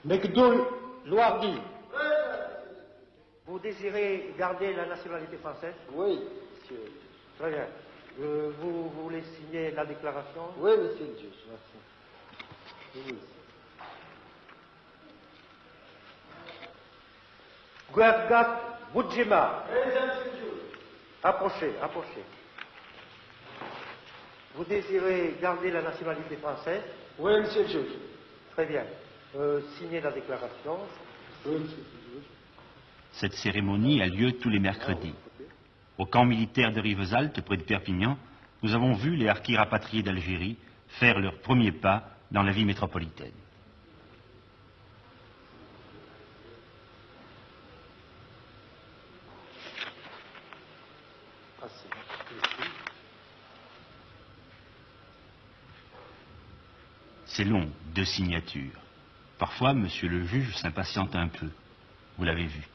Mekdoul Louardi. Vous désirez garder la nationalité française? Oui, monsieur. Très bien. Vous voulez signer la déclaration? Oui, monsieur le juge, merci. Oui. Guergat Boudjima. Approchez, approchez. Vous désirez garder la nationalité française? Oui, monsieur le juge. Très bien. Signez la déclaration. Oui, monsieur le juge. Cette cérémonie a lieu tous les mercredis. Au camp militaire de Rivesaltes, près de Perpignan, nous avons vu les harkis rapatriés d'Algérie faire leurs premiers pas dans la vie métropolitaine. C'est long, 2 signatures. Parfois, monsieur le juge s'impatiente un peu. Vous l'avez vu.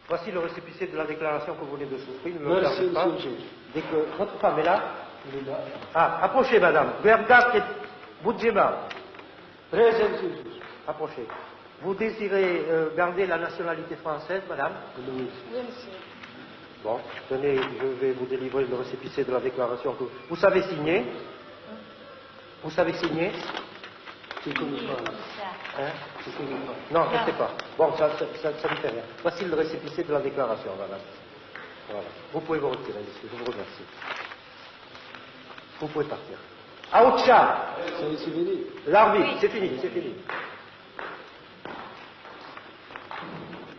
Voici le récépissé de la déclaration que vous venez de souscrire. Ne me Merci, regardez pas. monsieur le juge. Dès que votre femme est là. Ah, approchez, madame. Guergat et Boudjema. Présent, monsieur le juge. Approchez. Vous désirez garder la nationalité française, madame? Oui. Oui, monsieur. Bon, tenez, je vais vous délivrer le récépissé de la déclaration que vous savez signer. Vous savez signer? C'est comme ça. Hein? C'est comme ça. Non, restez pas. Bon, ça ne fait rien. Voici le récépissé de la déclaration, madame. Voilà. Vous pouvez vous retirer, monsieur. Je vous remercie. Vous pouvez partir. Aoucha! C'est fini. L'arbitre, c'est fini, c'est fini.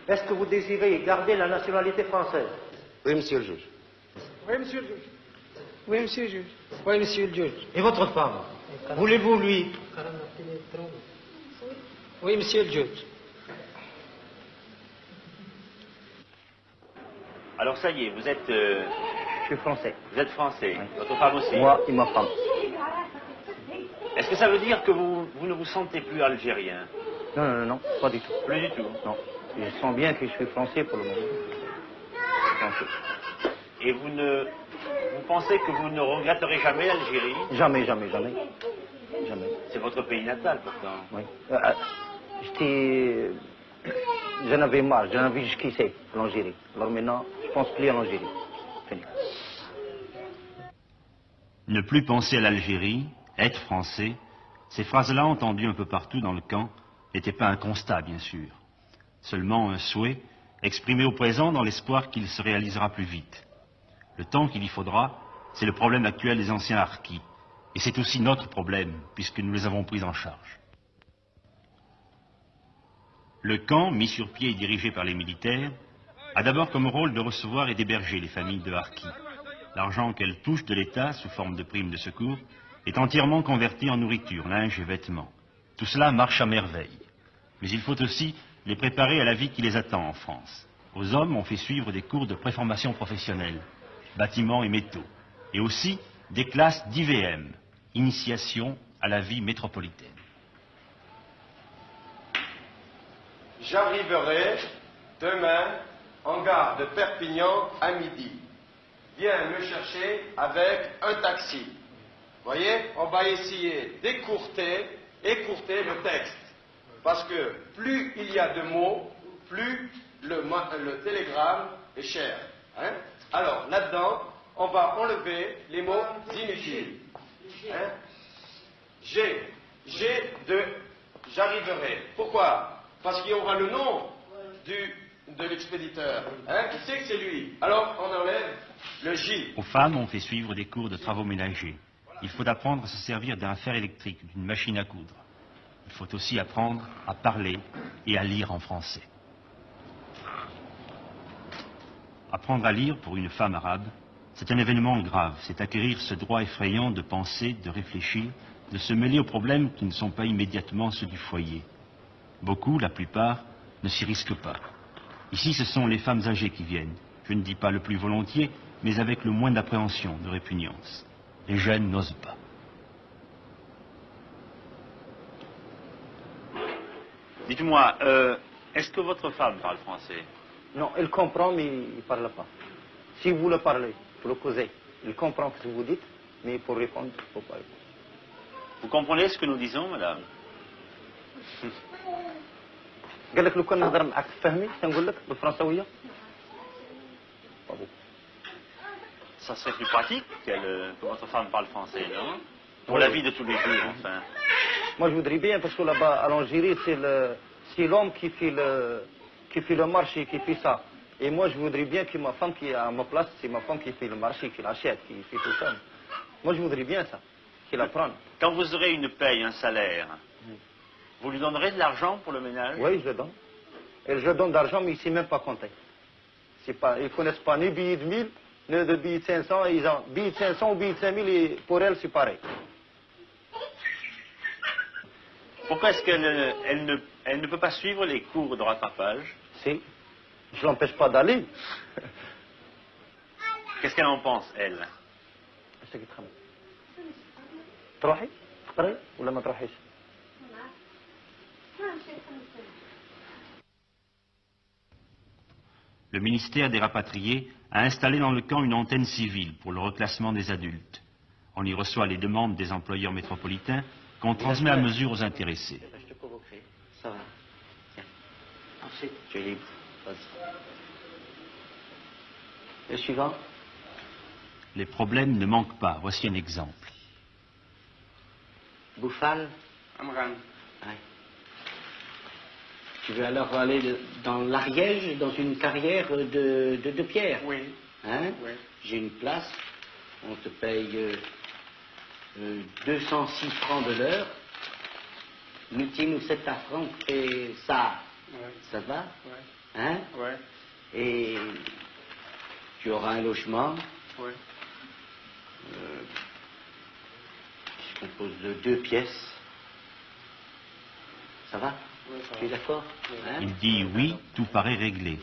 Est-ce que vous désirez garder la nationalité française? Oui, monsieur le juge. Oui, monsieur le juge. Oui, monsieur le juge. Oui, monsieur le juge. Et votre femme? Voulez-vous lui? Oui, monsieur le juge. Alors ça y est, vous êtes... Je suis français. Vous êtes français. Oui. Votre femme aussi. Moi et ma femme. Est-ce que ça veut dire que vous ne vous sentez plus algérien? Non, non, non, non, pas du tout. Plus du tout. Non. Je sens bien que je suis français pour le moment. Français. Et vous pensez que vous ne regretterez jamais l'Algérie? Jamais, jamais, jamais. Jamais. C'est votre pays natal pourtant. Oui. J'en avais marre, j'en avais jusqu'ici, l'Algérie. Alors maintenant, je pense plus à l'Algérie. Fini. Ne plus penser à l'Algérie, être français, ces phrases-là entendues un peu partout dans le camp n'étaient pas un constat, bien sûr. Seulement un souhait exprimé au présent dans l'espoir qu'il se réalisera plus vite. Le temps qu'il y faudra, c'est le problème actuel des anciens harkis. Et c'est aussi notre problème, puisque nous les avons pris en charge. Le camp, mis sur pied et dirigé par les militaires, a d'abord comme rôle de recevoir et d'héberger les familles de harkis. L'argent qu'elles touchent de l'État, sous forme de primes de secours, est entièrement converti en nourriture, linge et vêtements. Tout cela marche à merveille. Mais il faut aussi les préparer à la vie qui les attend en France. Aux hommes, on fait suivre des cours de préformation professionnelle, bâtiments et métaux, et aussi des classes d'IVM, initiation à la vie métropolitaine. J'arriverai demain en gare de Perpignan à midi. Viens me chercher avec un taxi. Voyez, on va essayer d'écourter le texte. Parce que plus il y a de mots, plus le télégramme est cher. Hein? Alors, là-dedans, on va enlever les mots inutiles. Hein? J'arriverai. Pourquoi? Parce qu'il y aura le nom de l'expéditeur. Hein? Qui sait que c'est lui? Alors, on enlève le J. Aux femmes, on fait suivre des cours de travaux ménagers. Il faut apprendre à se servir d'un fer électrique, d'une machine à coudre. Il faut aussi apprendre à parler et à lire en français. Apprendre à lire pour une femme arabe, c'est un événement grave. C'est acquérir ce droit effrayant de penser, de réfléchir, de se mêler aux problèmes qui ne sont pas immédiatement ceux du foyer. Beaucoup, la plupart, ne s'y risquent pas. Ici, ce sont les femmes âgées qui viennent. Je ne dis pas le plus volontiers, mais avec le moins d'appréhension, de répugnance. Les jeunes n'osent pas. Dites-moi, est-ce que votre femme parle français? Non, elle comprend, mais il ne parle pas. Si vous le parlez, vous le causez, il comprend ce que vous dites, mais pour répondre, il ne faut pas répondre. Vous comprenez ce que nous disons, madame? قال لك لو كان نهضر معك تفهمي تنقول لك بالفرنساويه. Ça serait plus pratique que votre femme parle français, non? Pour la vie de tous les jours, enfin. Moi je voudrais bien parce que là-bas à l'Algérie c'est l'homme qui fait le marché, qui fait ça. Et moi je voudrais bien que ma femme qui est à ma place, c'est ma femme qui fait le marché, qui l'achète, qui fait tout ça. Moi je voudrais bien ça, qu'il apprenne. Quand vous aurez une paye, un salaire, vous lui donnerez de l'argent pour le ménage? Oui, je le donne. Et je donne d'argent, mais il ne sait même pas compter. Ils ne connaissent pas ni billets de 1000, ni de billets de 500. Ils ont billets de 500 ou billets de 5000, et pour elles, c'est pareil. Pourquoi est-ce qu'elle ne peut pas suivre les cours de rattrapage? Si. Je ne l'empêche pas d'aller. Qu'est-ce qu'elle en pense, elle? تروحي؟ تقري ولا ما تروحيش؟ Le ministère des rapatriés a installé dans le camp une antenne civile pour le reclassement des adultes. On y reçoit les demandes des employeurs métropolitains qu'on transmet à mesure aux intéressés. Je te convoquerai. Ça va. Tiens. Ensuite, tu es libre. Vas-y. Le suivant. Les problèmes ne manquent pas. Voici un exemple. Bouffal. Amran. Ouais. Tu veux alors aller dans l'Ariège, dans une carrière de pierre? Oui. Hein? Oui. J'ai une place. On te paye 206 francs de l'heure. Meeting ou 7 francs et ça. Ouais. Ça va? Ouais. Hein? Ouais. Et tu auras un logement. Ouais. Qui se compose de 2 pièces. Ça va? Ouais, ça Tu es va. d'accord? Hein? Il dit oui, tout paraît réglé.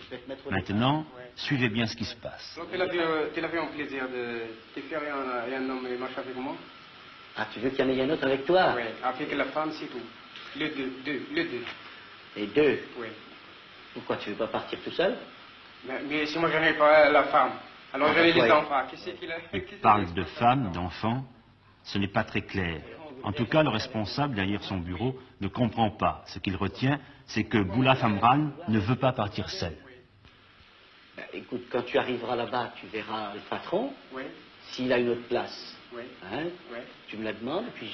Maintenant, suivez bien ce qui se passe. Donc, tu avais un plaisir de faire un homme et marcher avec moi? Ah, tu veux qu'il y en ait un autre avec toi? Oui, avec la femme, c'est tout. Le deux. Les 2? Oui. Pourquoi tu veux pas partir tout seul? Mais si moi je n'ai pas la femme, alors j'en ai les ouais. enfants. Qu'est-ce qu'il a? Il parle de femmes, d'enfants. Ce n'est pas très clair. En tout cas, le responsable derrière son bureau ne comprend pas. Ce qu'il retient, c'est que Boulaf Amran ne veut pas partir seul. Ben, écoute, quand tu arriveras là-bas, tu verras le patron. Oui. S'il a une autre place, Oui. hein, Oui. tu me la demandes, puis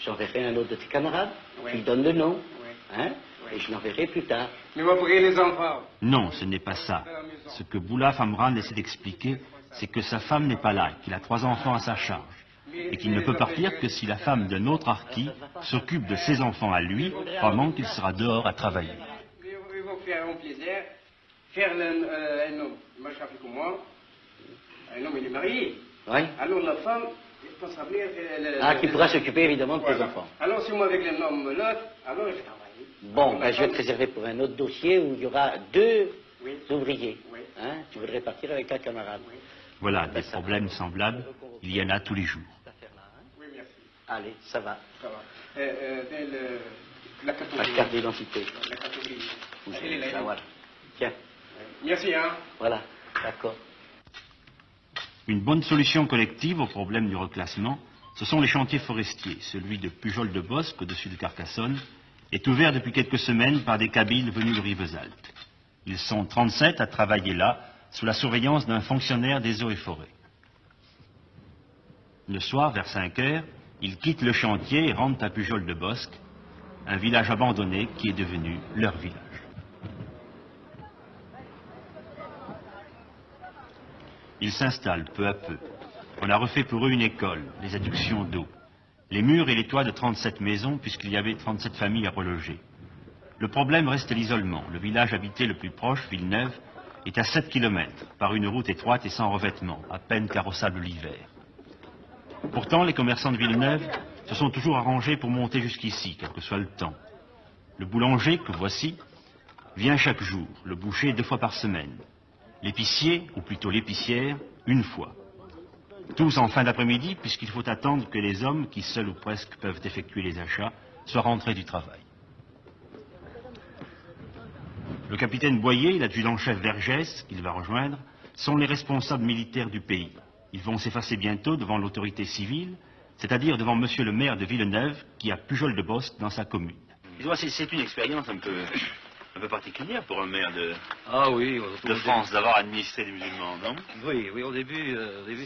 j'enverrai un autre de tes camarades. Oui. Tu lui donnes le nom, Oui. hein, Oui. et je l'enverrai plus tard. Mais moi, pour les enfants. Non, ce n'est pas ça. Ce que Boulaf Amran essaie d'expliquer, c'est que sa femme n'est pas là, qu'il a 3 enfants à sa charge, et qu'il ne peut partir que si la femme d'un autre harki s'occupe de ses enfants à lui, pendant qu'il sera dehors à travailler. Ils vont faire un plaisir, faire un homme, marcher avec moi. Un homme, il est marié. Oui. Alors la femme, il faut savoir... Qui pourra s'occuper évidemment de tes Voilà. enfants. Alors si moi avec l'homme l'autre, alors je travaille. Bon, Alors, ben, je vais te réserver pour un autre dossier où il y aura 2 Oui. ouvriers. Oui. Hein, tu voudrais partir avec un camarade. Oui. Voilà, des problèmes semblables, il y en a tous les jours. Oui, merci. Allez, ça va. Ça va. La La catégorie. carte d'identité. La catégorie. Où Elle est là. ça, voilà. Tiens, Merci, hein. voilà, d'accord. Une bonne solution collective au problème du reclassement, ce sont les chantiers forestiers. Celui de Pujol-de-Bosque, au-dessus de Carcassonne, est ouvert depuis quelques semaines par des Kabyles venus de Rivesaltes. Ils sont 37 à travailler là, sous la surveillance d'un fonctionnaire des eaux et forêts. Le soir, vers 5 heures, ils quittent le chantier et rentrent à Pujol-de-Bosque, un village abandonné qui est devenu leur village. Ils s'installent peu à peu. On a refait pour eux une école, les adductions d'eau, les murs et les toits de 37 maisons, puisqu'il y avait 37 familles à reloger. Le problème reste l'isolement. Le village habité le plus proche, Villeneuve, est à 7 km, par une route étroite et sans revêtement, à peine carrossable l'hiver. Pourtant, les commerçants de Villeneuve se sont toujours arrangés pour monter jusqu'ici, quel que soit le temps. Le boulanger, que voici, vient chaque jour, le boucher 2 fois par semaine. L'épicier, ou plutôt l'épicière, 1 fois. Tous en fin d'après-midi, puisqu'il faut attendre que les hommes, qui seuls ou presque peuvent effectuer les achats, soient rentrés du travail. Le capitaine Boyer et l'adjudant-chef Vergès, qu'il va rejoindre, sont les responsables militaires du pays. Ils vont s'effacer bientôt devant l'autorité civile, c'est-à-dire devant monsieur le maire de Villeneuve, qui a Pujol-de-Bosc dans sa commune. C'est une expérience un peu particulière pour un maire de France d'avoir administré des musulmans, non? Oui, au début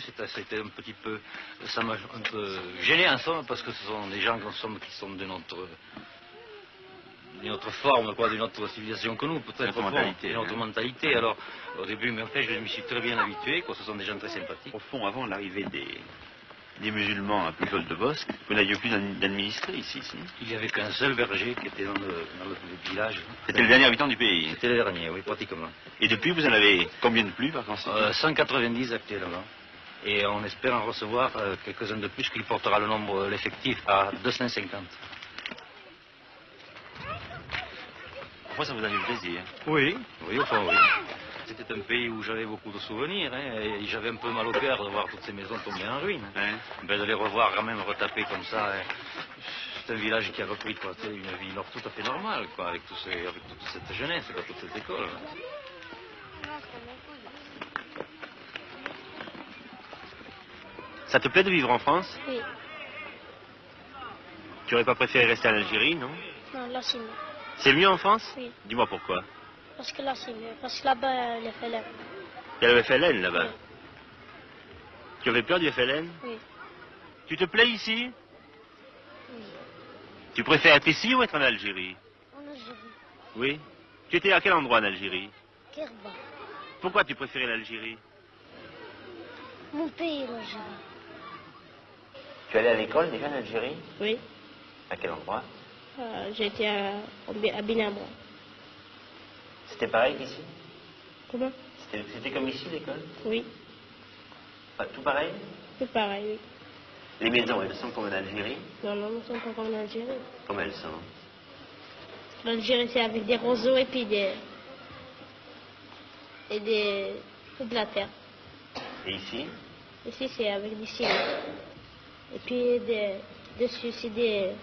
c'était un petit peu, ça m'a un peu gêné en somme, parce que ce sont des gens qui sont de notre forme, quoi, de notre civilisation que nous, peut-être, de notre mentalité. Alors, au début, mais en fait, je m'y suis très bien habitué, quoi, ce sont des gens très sympathiques. Au fond, avant l'arrivée des musulmans à Pujol-de-Bosc, vous n'aviez plus d'administré ici, si? Il n'y avait qu'un seul berger qui était dans le village. C'était le dernier habitant du pays? C'était le dernier, oui, pratiquement. Et depuis, vous en avez combien de plus, par conséquent? 190 actuellement. Et on espère en recevoir quelques-uns de plus, qui portera l'effectif à 250. Enfin, ça vous a fait plaisir? Oui. C'était un pays où j'avais beaucoup de souvenirs, hein, et j'avais un peu mal au cœur de voir toutes ces maisons tomber en ruine. Ouais. Ben, de les revoir quand même retapées comme ça, hein. C'est un village qui a repris, quoi, une vie tout à fait normale, quoi, avec toute cette jeunesse, quoi, toute cette école. Ça te plaît de vivre en France? Oui. Tu aurais pas préféré rester en Algérie, non? Non, là c'est mieux. C'est mieux en France? Oui. Dis-moi pourquoi. Parce que là c'est mieux. Parce que là-bas, il y a FLN. Il y a le FLN là-bas. Oui. Tu avais peur du FLN? Oui. Tu te plais ici? Oui. Tu préfères être ici ou être en Algérie? En Algérie. Oui. Tu étais à quel endroit en Algérie? Kerba. Pourquoi tu préférais l'Algérie? Mon pays, l'Algérie. Tu allais à l'école déjà en Algérie? Oui. À quel endroit? J'étais à Binabra. C'était pareil qu'ici? Comment? C'était comme ici l'école? Oui. Pas tout pareil? C'est pareil, oui. Les maisons, elles sont comme en Algérie? Non, ne sont pas comme en Algérie. Comme elles sont? L'Algérie, c'est avec des roseaux et puis de la terre. Et ici? Ici, c'est avec des ciments. Et puis, dessus, c'est des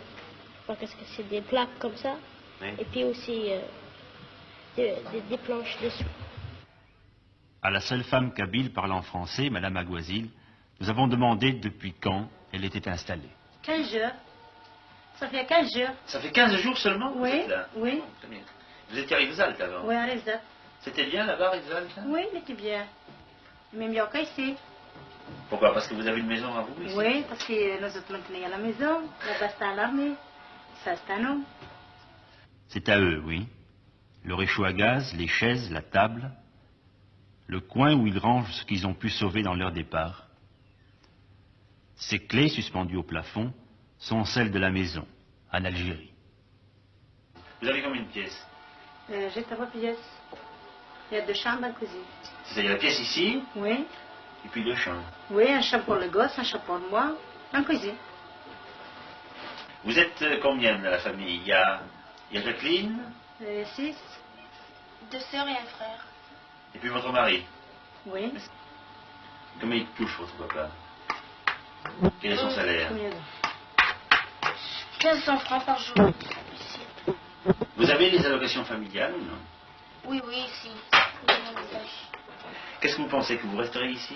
plaques comme ça. Oui. Et puis aussi, des planches dessus. À la seule femme kabyle parlant français, Madame Aguazil, nous avons demandé depuis quand elle était installée. 15 jours. Ça fait 15 jours. Ça fait 15 jours seulement que vous Oui, êtes là? oui. Très bien. Vous étiez à Rivesaltes avant? Oui, à Rivesaltes. C'était bien là-bas, Rivesaltes? Oui, il était bien. Même mieux qu'ici. Pourquoi? Parce que vous avez une maison à vous ici? Oui, parce que nous autres, on est à la maison. Là-bas, c'est à l'armée. Ça, c'est à nous. C'est à eux, oui. Le réchaud à gaz, les chaises, la table, le coin où ils rangent ce qu'ils ont pu sauver dans leur départ. Ces clés suspendues au plafond sont celles de la maison, en Algérie. Vous avez combien de pièces? J'ai 3 pièces. Il y a 2 chambres, une cuisine. C'est-à-dire la pièce ici, Oui. et puis 2 chambres. Oui, un chambre pour le gosse, un chambre pour moi, une cuisine. Vous êtes combien dans la famille? Il y a Jacqueline, 6. 2 sœurs et un frère. et puis votre mari. Oui. Combien il touche votre papa? Quel est son salaire? 1500 francs par jour. Ici. Vous avez les allocations familiales ou non? Oui, ici. Qu'est-ce que vous pensez, que vous resterez ici?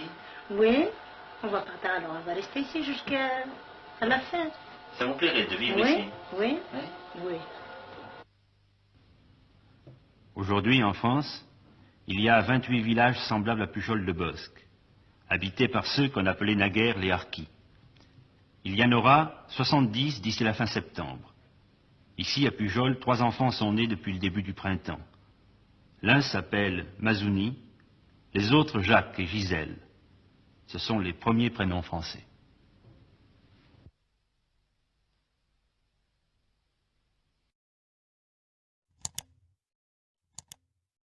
Oui. On va partir alors. On va rester ici jusqu'à la fin. Ça vous plairait de vivre Oui. ici? Oui. Hein? Oui. Aujourd'hui, en France, il y a 28 villages semblables à Pujol-de-Bosc, habités par ceux qu'on appelait naguère les Harkis. Il y en aura 70 d'ici la fin septembre. Ici, à Pujol, 3 enfants sont nés depuis le début du printemps. L'un s'appelle Mazouni, les autres Jacques et Gisèle. Ce sont les premiers prénoms français.